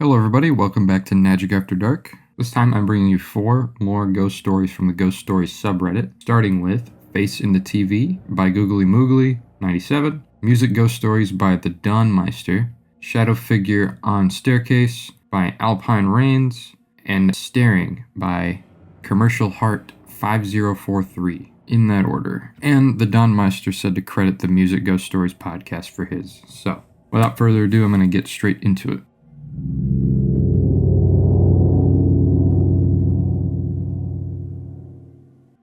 Hello, everybody. Welcome back to Nagic After Dark. This time I'm bringing you 4 more ghost stories from the Ghost Stories subreddit, starting with Face in the TV by Googly Moogly 97, Music Ghost Stories by The Dawnmeister, Shadow Figure on Staircase by Alpine Rains, and Staring by Commercial Heart 5043, in that order. And The Dawnmeister said to credit the Music Ghost Stories podcast for his. So, without further ado, I'm going to get straight into it.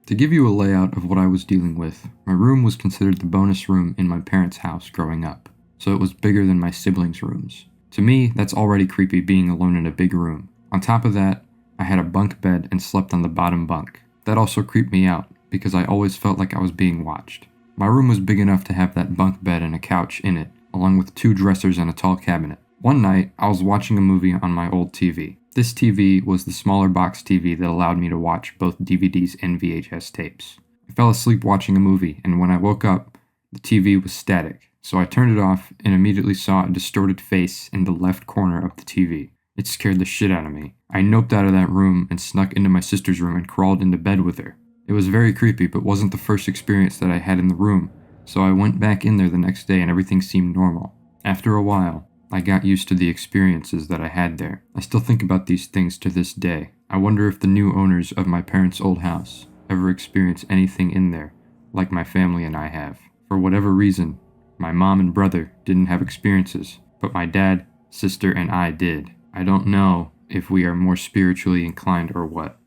To give you a layout of what I was dealing with, my room was considered the bonus room in my parents' house growing up, so it was bigger than my siblings' rooms. To me, that's already creepy being alone in a big room. On top of that, I had a bunk bed and slept on the bottom bunk. That also creeped me out, because I always felt like I was being watched. My room was big enough to have that bunk bed and a couch in it, along with 2 dressers and a tall cabinet. One night, I was watching a movie on my old TV. This TV was the smaller box TV that allowed me to watch both DVDs and VHS tapes. I fell asleep watching a movie, and when I woke up, the TV was static, so I turned it off and immediately saw a distorted face in the left corner of the TV. It scared the shit out of me. I noped out of that room and snuck into my sister's room and crawled into bed with her. It was very creepy, but wasn't the first experience that I had in the room, so I went back in there the next day and everything seemed normal. After a while, I got used to the experiences that I had there. I still think about these things to this day. I wonder if the new owners of my parents' old house ever experienced anything in there, like my family and I have. For whatever reason, my mom and brother didn't have experiences, but my dad, sister, and I did. I don't know if we are more spiritually inclined or what.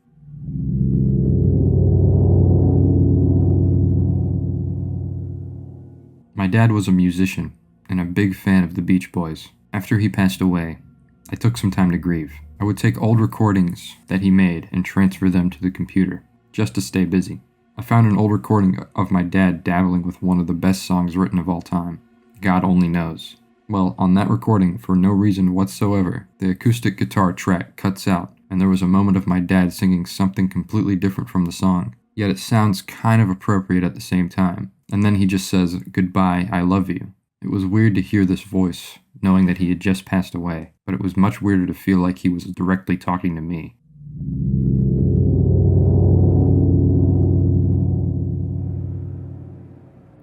My dad was a musician and a big fan of the Beach Boys. After he passed away, I took some time to grieve. I would take old recordings that he made and transfer them to the computer, just to stay busy. I found an old recording of my dad dabbling with one of the best songs written of all time, God Only Knows. Well, on that recording, for no reason whatsoever, the acoustic guitar track cuts out, and there was a moment of my dad singing something completely different from the song, yet it sounds kind of appropriate at the same time. And then he just says, "Goodbye, I love you." It was weird to hear this voice, knowing that he had just passed away, but it was much weirder to feel like he was directly talking to me.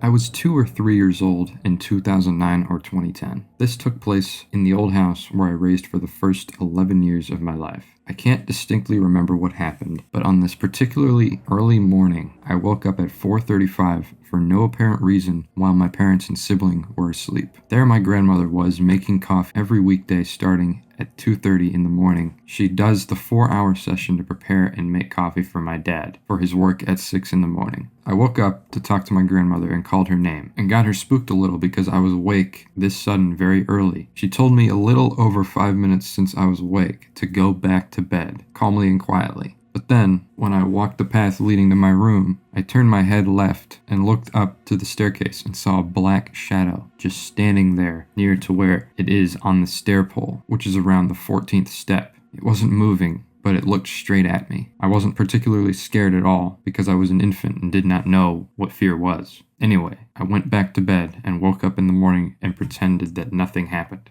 I was 2 or 3 years old in 2009 or 2010. This took place in the old house where I raised for the first 11 years of my life. I can't distinctly remember what happened, but on this particularly early morning, I woke up at 4:35 for no apparent reason while my parents and sibling were asleep. There my grandmother was making coffee every weekday starting at 2:30 in the morning. She does the 4-hour session to prepare and make coffee for my dad for his work at 6 in the morning. I woke up to talk to my grandmother and called her name and got her spooked a little because I was awake this sudden very early. She told me a little over 5 minutes since I was awake to go back to bed, calmly and quietly. But then, when I walked the path leading to my room, I turned my head left and looked up to the staircase and saw a black shadow just standing there near to where it is on the stair pole, which is around the 14th step. It wasn't moving, but it looked straight at me. I wasn't particularly scared at all because I was an infant and did not know what fear was. Anyway, I went back to bed and woke up in the morning and pretended that nothing happened.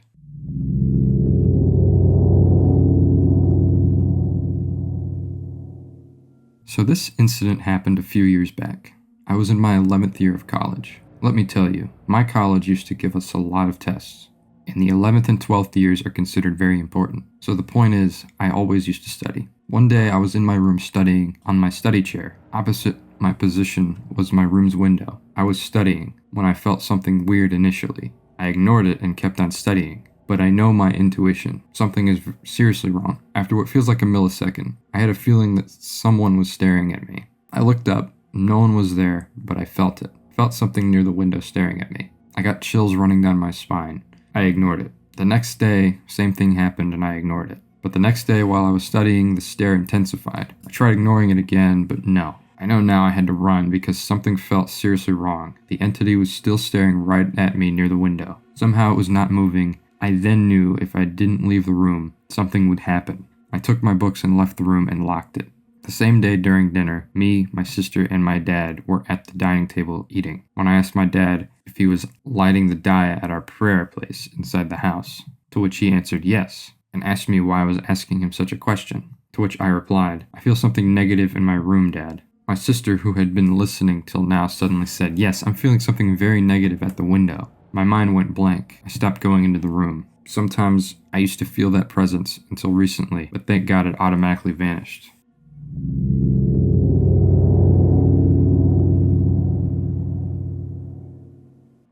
So this incident happened a few years back. I was in my 11th year of college. Let me tell you, my college used to give us a lot of tests, and the 11th and 12th years are considered very important. So the point is, I always used to study. One day I was in my room studying on my study chair. Opposite my position was my room's window. I was studying when I felt something weird initially. I ignored it and kept on studying. But I know my intuition. Something is seriously wrong. After what feels like a millisecond, I had a feeling that someone was staring at me. I looked up. No one was there, but I felt it. Felt something near the window staring at me. I got chills running down my spine. I ignored it. The next day, same thing happened and I ignored it. But the next day, while I was studying, the stare intensified. I tried ignoring it again, but no. I know now I had to run because something felt seriously wrong. The entity was still staring right at me near the window. Somehow it was not moving. I then knew if I didn't leave the room, something would happen. I took my books and left the room and locked it. The same day during dinner, me, my sister, and my dad were at the dining table eating. When I asked my dad if he was lighting the dye at our prayer place inside the house, to which he answered yes. and asked me why I was asking him such a question, to which I replied, "I feel something negative in my room, Dad." My sister, who had been listening till now, suddenly said, "Yes, I'm feeling something very negative at the window." My mind went blank. I stopped going into the room. Sometimes I used to feel that presence until recently, but thank God it automatically vanished.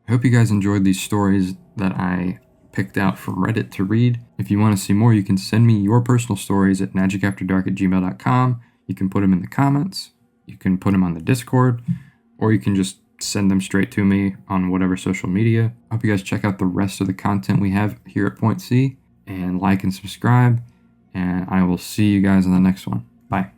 I hope you guys enjoyed these stories that I picked out from Reddit to read. If you want to see more, you can send me your personal stories at nagicafterdark@gmail.com. You can put them in the comments, you can put them on the Discord, or you can just send them straight to me on whatever social media. I hope you guys check out the rest of the content we have here at Point C, and like and subscribe, and I will see you guys in the next one. Bye.